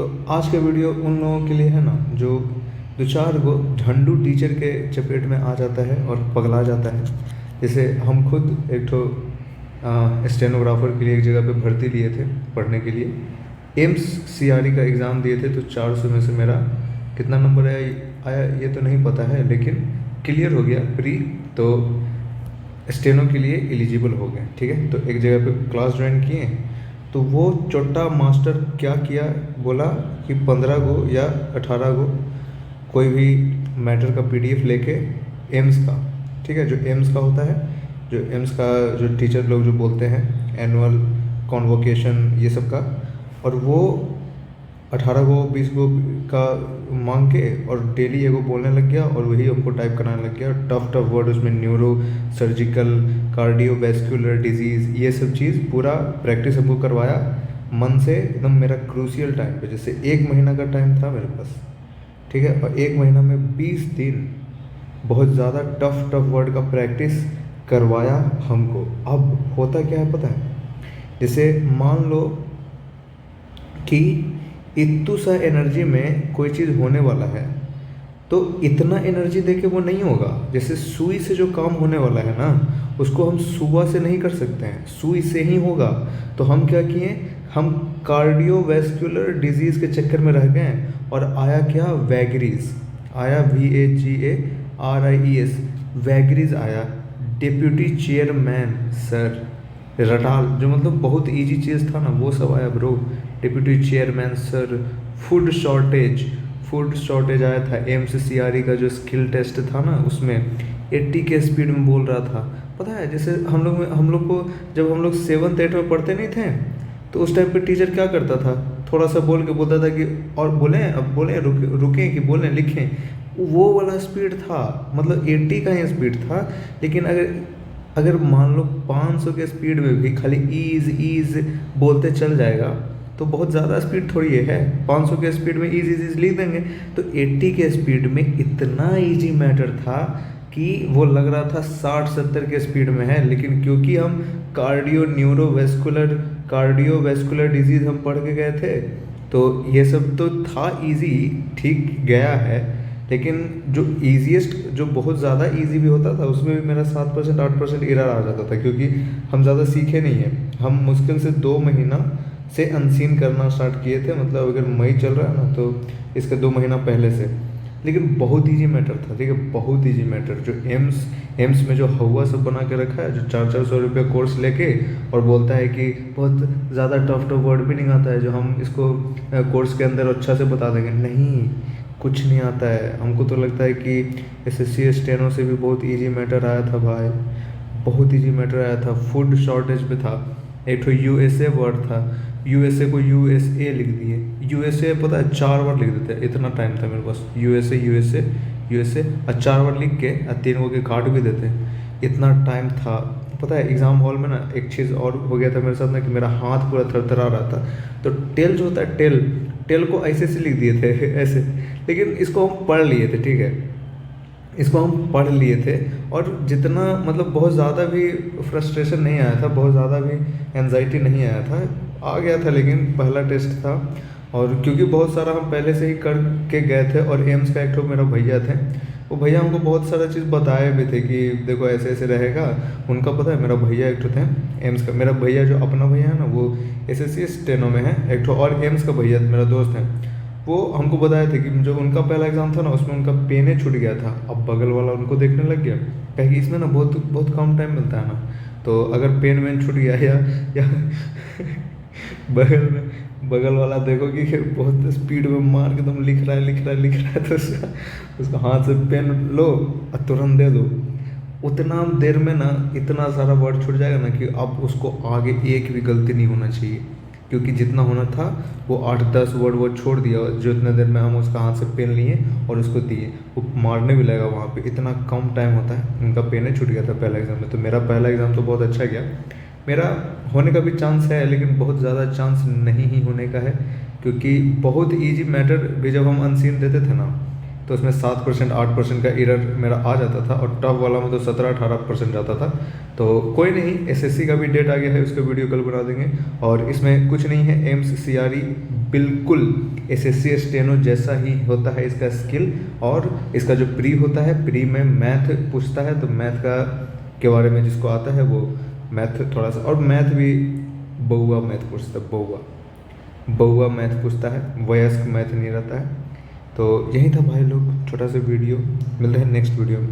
तो आज का वीडियो उन लोगों के लिए है ना जो दो चार गो झंडू टीचर के चपेट में आ जाता है और पगला जाता है। जैसे हम खुद एक ठो स्टेनोग्राफर के लिए एक जगह पे भर्ती लिए थे पढ़ने के लिए। एम्स सीआरई का एग्ज़ाम दिए थे तो 400 में से मेरा कितना नंबर आया ये तो नहीं पता है, लेकिन क्लियर हो गया प्री, तो स्टेनो के लिए एलिजिबल हो गए। ठीक है, तो एक जगह पे क्लास ज्वाइन किए तो वो चोट्टा मास्टर क्या किया, बोला कि 15 गो या 18 गो कोई भी मैटर का पीडीएफ लेके एम्स का, ठीक है, जो एम्स का होता है, जो एम्स का जो टीचर लोग जो बोलते हैं एनुअल कॉन्वोकेशन ये सब का, और वो 18 गो 20 गो का मांग के और डेली एगो बोलने लग गया और वही हमको टाइप कराने लग गया। टफ वर्ड उसमें न्यूरो सर्जिकल कार्डियोवैस्कुलर डिजीज़ ये सब चीज़ पूरा प्रैक्टिस हमको करवाया मन से एकदम मेरा क्रूशियल टाइम पे। जैसे 1 महीना का टाइम था मेरे पास, ठीक है, और 1 महीना में 20 दिन बहुत ज़्यादा टफ वर्ड का प्रैक्टिस करवाया हमको। अब होता क्या है पता है, जैसे मान लो कि इतू सा एनर्जी में कोई चीज़ होने वाला है तो इतना एनर्जी देके वो नहीं होगा। जैसे सुई से जो काम होने वाला है ना उसको हम सुआ से नहीं कर सकते हैं, सुई से ही होगा। तो हम क्या किए, हम कार्डियोवैस्कुलर डिजीज़ के चक्कर में रह गए और आया क्या, वैगरीज आया, VAGARIES वैगरीज आया। डिप्यूटी चेयरमैन सर रटाल, जो मतलब बहुत इजी चीज़ था ना वो सब आया bro. Deputy chairman sir, food shortage आया था। एम्स सीआरई का जो स्किल टेस्ट था ना उसमें 80 के स्पीड में बोल रहा था। पता है जैसे हम लोग को जब हम लोग 7th 8th में पढ़ते नहीं थे तो उस टाइम पे टीचर क्या करता था, थोड़ा सा बोल के बोलता था कि और बोलें, अब बोलें, रुकें कि बोलें, लिखें। वो वाला स्पीड था, मतलब 80 का ही स्पीड था। लेकिन अगर मान लो 500 के स्पीड में भी खाली ईज बोलते चल जाएगा तो बहुत ज़्यादा स्पीड थोड़ी है। 500 के स्पीड में ईज लिख देंगे। तो 80 के स्पीड में इतना इजी मैटर था कि वो लग रहा था 60-70 के स्पीड में है। लेकिन क्योंकि हम कार्डियोवैस्कुलर डिजीज़ हम पढ़ के गए थे तो ये सब तो था इजी, ठीक गया है। लेकिन जो ईजीएस्ट, जो बहुत ज़्यादा इजी भी होता था उसमें भी मेरा 7% 8% एरर आ जाता था, क्योंकि हम ज़्यादा सीखे नहीं हैं। हम मुश्किल से 2 महीना से अनसीन करना स्टार्ट किए थे, मतलब अगर मई चल रहा है ना तो इसका 2 महीना पहले से। लेकिन बहुत इजी मैटर था, ठीक है, बहुत इजी मैटर। जो एम्स में जो हवा सब बना के रखा है, जो 400 रुपये कोर्स लेके और बोलता है कि बहुत ज़्यादा टफ वर्ड भी नहीं आता है जो हम इसको कोर्स के अंदर अच्छा से बता देंगे, नहीं, कुछ नहीं आता है। हमको तो लगता है कि SSC स्टेनो से भी बहुत इजी मैटर आया था भाई, बहुत इजी मैटर आया था। फूड शॉर्टेज पे था, एक तो USA वर्ड था, USA को USA लिख दिए। USA पता है 4 बार लिख देते हैं, इतना टाइम था मेरे पास। USA और 4 बार लिख के और 3 को काट भी देते, इतना टाइम था। पता है एग्ज़ाम हॉल में ना एक चीज़ और हो गया था मेरे साथ ना कि मेरा हाथ पूरा थरथरा रहा था। तो टेल जो होता है, टेल को ऐसे लिख दिए थे ऐसे। लेकिन इसको हम पढ़ लिए थे, ठीक है, इसको हम पढ़ लिए थे और जितना मतलब बहुत ज़्यादा भी फ्रस्ट्रेशन नहीं आया था, बहुत ज़्यादा भी एंजाइटी नहीं आया था, आ गया था। लेकिन पहला टेस्ट था और क्योंकि बहुत सारा हम पहले से ही कर के गए थे और एम्स का एक तो मेरा भैया थे, वो भैया हमको बहुत सारा चीज़ बताए भी थे कि देखो ऐसे ऐसे रहेगा। उनका पता है मेरा भैया एक तो थे एम्स का, मेरा भैया जो अपना भैया है ना वो SSC स्टेनो में है, एक तो और एम्स का भैया मेरा दोस्त है, वो हमको बताए थे कि जो उनका पहला एग्ज़ाम था ना उसमें उनका पेन छूट गया था। अब बगल वाला उनको देखने लग गया, कहे इसमें ना बहुत कम टाइम मिलता है ना, तो अगर पेन छूट गया या बगल वाला देखो कि बहुत स्पीड में मार के तुम लिख रहा है तो उसको हाथ से पेन लो और तुरंत दे दो। उतना देर में ना इतना सारा वर्ड छूट जाएगा ना कि अब उसको आगे एक भी गलती नहीं होना चाहिए, क्योंकि जितना होना था वो 8-10 वर्ड वो छोड़ दिया। जो इतने देर में हम उसका हाथ से पेन लिए और उसको दिए, वो मारने भी लगा वहाँ पे, इतना कम टाइम होता है। उनका पेन छूट गया था पहला एग्ज़ाम में। तो मेरा पहला एग्ज़ाम तो बहुत अच्छा गया, मेरा होने का भी चांस है लेकिन बहुत ज़्यादा चांस नहीं ही होने का है, क्योंकि बहुत ईजी मैटर भी जब हम अनसीन देते थे ना तो उसमें 7% 8% का एरर मेरा आ जाता था, और टफ वाला में तो 17-18% जाता था। तो कोई नहीं, एसएससी का भी डेट आ गया है, उसका वीडियो कल बना देंगे। और इसमें कुछ नहीं है, एम्स सीआरई बिल्कुल एसएससी स्टेनो जैसा ही होता है इसका स्किल। और इसका जो प्री होता है, प्री में मैथ पूछता है, तो मैथ का के बारे में जिसको आता है वो मैथ थोड़ा सा, और मैथ भी बउआ मैथ पूछता है, बउआ मैथ पूछता है, वयस्क मैथ नहीं रहता है। तो यही था भाई लोग, छोटा सा वीडियो। मिलते हैं नेक्स्ट वीडियो में।